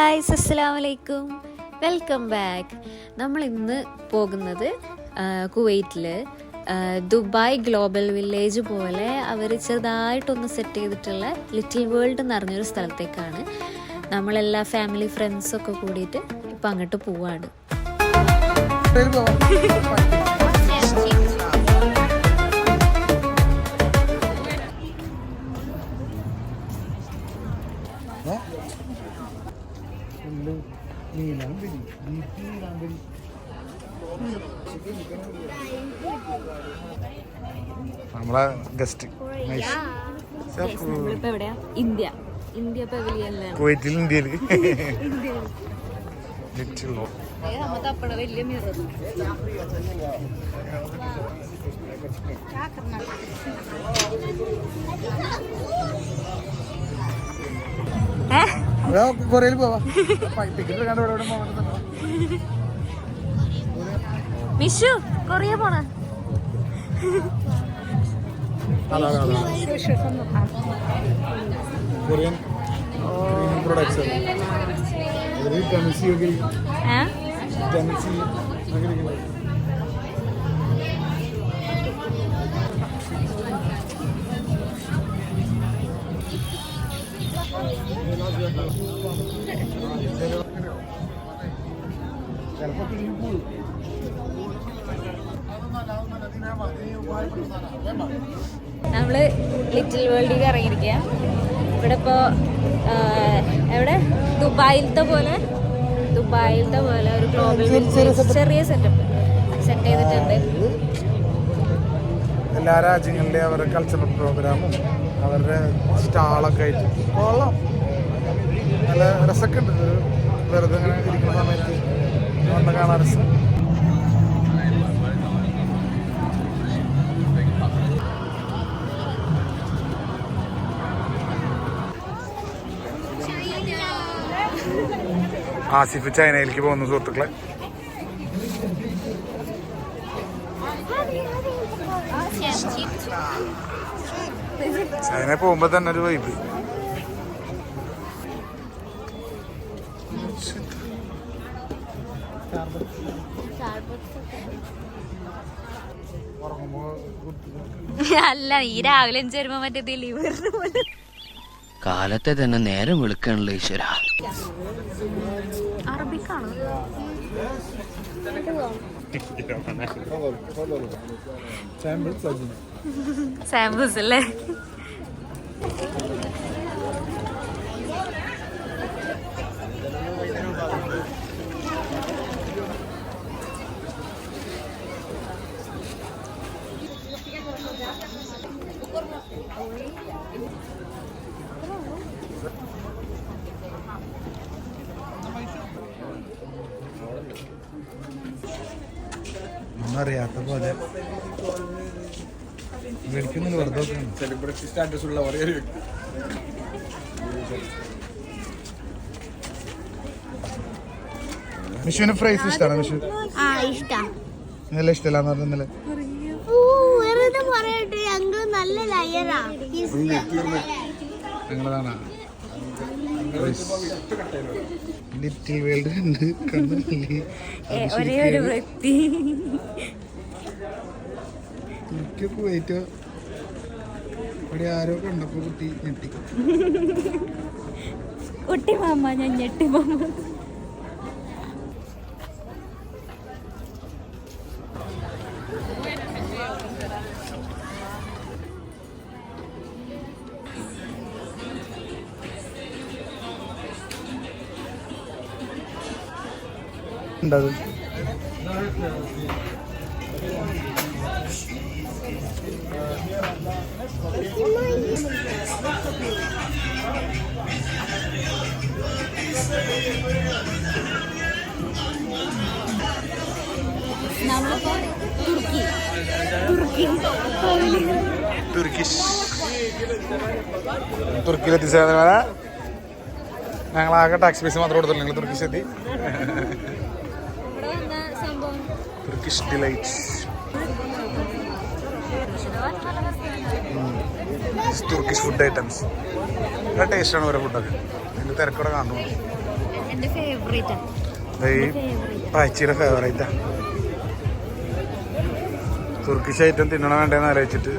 Guys, അസ്സലാമു അലൈക്കും, welcome back. നമ്മൾ ഇന്ന് പോകുന്നത് കുവൈറ്റിൽ ദുബായ് ഗ്ലോബൽ വില്ലേജ് പോലെ അവർ ചെറുതായിട്ടൊന്ന് സെറ്റ് ചെയ്തിട്ടുള്ള ലിറ്റിൽ വേൾഡ് എന്ന് പറഞ്ഞൊരു സ്ഥലത്തേക്കാണ്. നമ്മളെല്ലാ ഫാമിലി ഫ്രണ്ട്സൊക്കെ കൂടിയിട്ട് ഇപ്പം അങ്ങോട്ട് പോവാണ്. നമ്മളെ ഗസ്റ്റ് ഇന്ത്യ ഇന്ത്യ പവലിയനിലാണ്. കുവൈറ്റിൽ ഇന്ത്യയിൽ വലിയ മിറർ കൊറേല് പോവാ. മിഷു കൊറിയ പോണ കൊറിയൻ പ്രൊഡക്ട്സ് നമ്മള് ലിറ്റിൽ വേൾഡിൽ ഇറങ്ങിയിരിക്കുക. ഇവിടെ ഇപ്പോൾ എവിടെ ദുബായിലത്തെ പോലെ ഒരു ഗ്ലോബൽ ചെറിയ സെറ്റ് ചെയ്തിട്ടുണ്ട്. എല്ലാ രാജ്യങ്ങളിലെ അവരുടെ കൾച്ചറൽ പ്രോഗ്രാമും അവരുടെ സ്റ്റാളൊക്കെ ആയിട്ട് കൊള്ളാം. നല്ല രസമൊക്കെ ഉണ്ട്. ഒരു വെറുതെ ഇങ്ങനെ ഇരിക്കുന്ന സമയത്ത് വന്ന് കാണാൻ രസം. ആസിഫ് ചൈനയിലേക്ക് പോകുന്നു സുഹൃത്തുക്കളെ. ചൈന പോകുമ്പോ തന്നെ ഒരു വൈബ്. അല്ല, ഈ രാവിലെ 5 വരുമ്പോ മറ്റേ ലിവറിന് പോലെ കാലത്തെ തന്നെ നേരം വിളിക്കണല്ലോ ഈശ്വര. അറബിക്കാണ്. സാമ്പിൾസ് അല്ലേ? അറിയാത്ത പോലെ മേടിക്കുന്നില്ല, വെറുതെ സെലിബ്രിറ്റി സ്റ്റാറ്റസ് ഉള്ള ഒരേ ഒരു വ്യക്തി. മിഷുവിന് ഫ്രൈസ് ഇഷ്ടമാണ്. മിഷു നല്ല ഇഷ്ടമല്ലാന്ന് പറഞ്ഞാല് ഞങ്ങളതാണ് ലിറ്റിൽ വേൾഡ് കണ്ട് കണ്ടില്ലേ? ഒരേ ഒരു വ്യക്തി പോയിട്ടോ ഇവിടെ ആരോ കണ്ടപ്പോ കുട്ടി ഞെട്ടി. കുട്ടി മാമ, ഞാൻ ഞെട്ടി മാമ. ഉണ്ടത് തുർക്കിയിലെത്തിച്ചേർന്ന ഞങ്ങളാകെ ടാക്സ് ഫീസ് മാത്രം കൊടുത്തുള്ളൂ. നിങ്ങൾ തുർക്കിഷ് എത്തി. Turkish delights, Turkish food items. നല്ല ടേസ്റ്റാണ് ഓരോ ഫുഡൊക്കെ. ഇതിൻ്റെ തിരക്കൂടെ കാണുന്നു. എൻ്റെ ഫേവറേറ്റ് പാച്ചിയുടെ ഫേവറേറ്റാ. തുർക്കിഷ് ഐറ്റം തിന്നണം വേണ്ടെന്ന് ആലോചിച്ചിട്ട്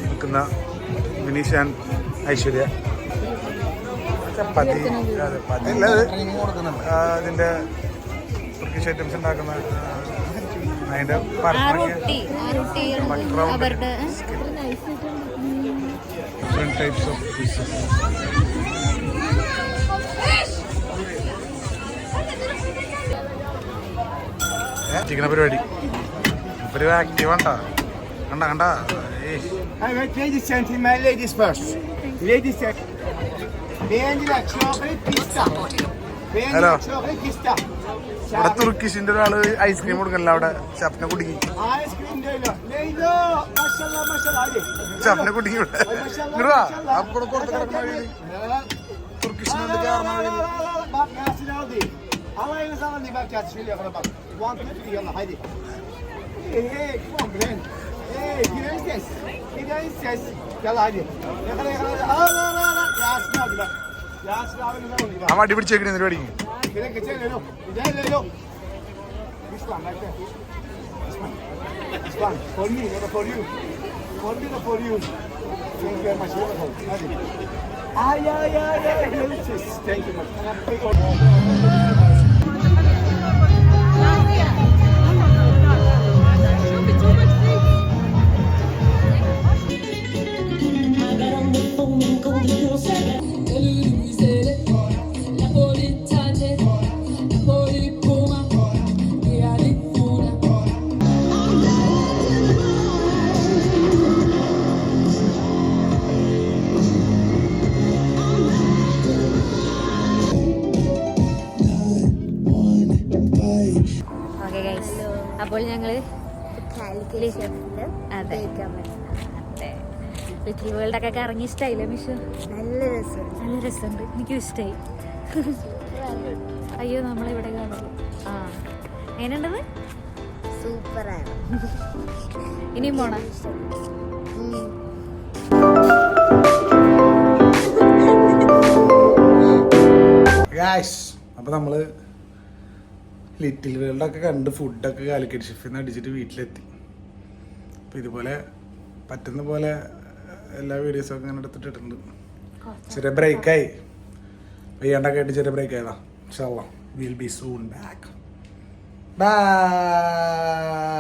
നിൽക്കുന്ന വിനീഷ് ആൻഡ് ഐശ്വര്യ. ചപ്പാത്തി അല്ല അതിൻ്റെ തുർക്കിഷ് ഐറ്റംസ് ഉണ്ടാക്കുന്ന അതിൻ്റെ ഡിഫറെൻറ്റ് ടൈപ്സ് ഓഫ് ഫിഷസ്. ചിക്കന പരിപാടി ഒരു ആക്റ്റീവ് ഉണ്ടോ? കണ്ട കണ്ട Ladies and gentlemen, ladies first. Ladies and beğendiler chocolate pista. Beğendiler chocolate pista. ഇവിടെ തുർക്കിഷിന്റെ ഒരാള് ഐസ്ക്രീം കൊടുക്കണില്ല അവിടെ ഷഫ്നെ കുടുങ്ങി. Ice cream Leyla. Leyla. Maşallah maşallah hadi. ഷഫ്നെ കുടുങ്ങി ഇവിടെ അവിടെ കൊടുത്ത് കിടക്കുന്ന വഴി തുർക്കിഷിനെ Bak Yasin aldı. Alayınız alın diye bak Yasin şöyle yapalım bak. One two three yallah hadi. Hey hey come on Bülent. Hey gireriz ses. Gireriz ses. Yallah hadi. Yakala yakala. Al al al. Yasin aldı bak. Yasin abinin aldı bak. ആ വടി പിടിച്ചേക്കണേ പരിപാടി. Gel geçelim Leylo. Gel Leylo. Lütfen bekle. Lütfen. For me, not for you. For me, not for you. Thank you very much. Hadi. Ay ay ay ay. Görüşürüz. Thank you much. Okay guys, അപ്പോൾ ഞങ്ങൾ അതെ little world ഒക്കെ കറങ്ങി ഇഷ്ടമായില്ലേ മിഷു? നല്ല രസമുണ്ട്, എനിക്കും ഇഷ്ടമായി. അയ്യോ നമ്മളിവിടെ കാണുള്ളൂ. ആ എങ്ങനെയുണ്ടെന്ന്? സൂപ്പറാണ്. ഇനിയും പോണ അപ്പൊ നമ്മള് ലിറ്റിൽ വേൾഡൊക്കെ കണ്ട് ഫുഡൊക്കെ കാലിക്കറ്റ് ഷിഫിൽ നിന്ന് അടിച്ചിട്ട് വീട്ടിലെത്തി. അപ്പം ഇതുപോലെ പറ്റുന്ന പോലെ എല്ലാ വീഡിയോസൊക്കെ ഇങ്ങനെ എടുത്തിട്ടിട്ടുണ്ട്. ചെറിയ ബ്രേക്കായി, വയ്യാണ്ടൊക്കെ ആയിട്ട് ചെറിയ ബ്രേക്ക് ആയതാ. ഇൻഷാ അല്ലാഹ് will be soon back. By.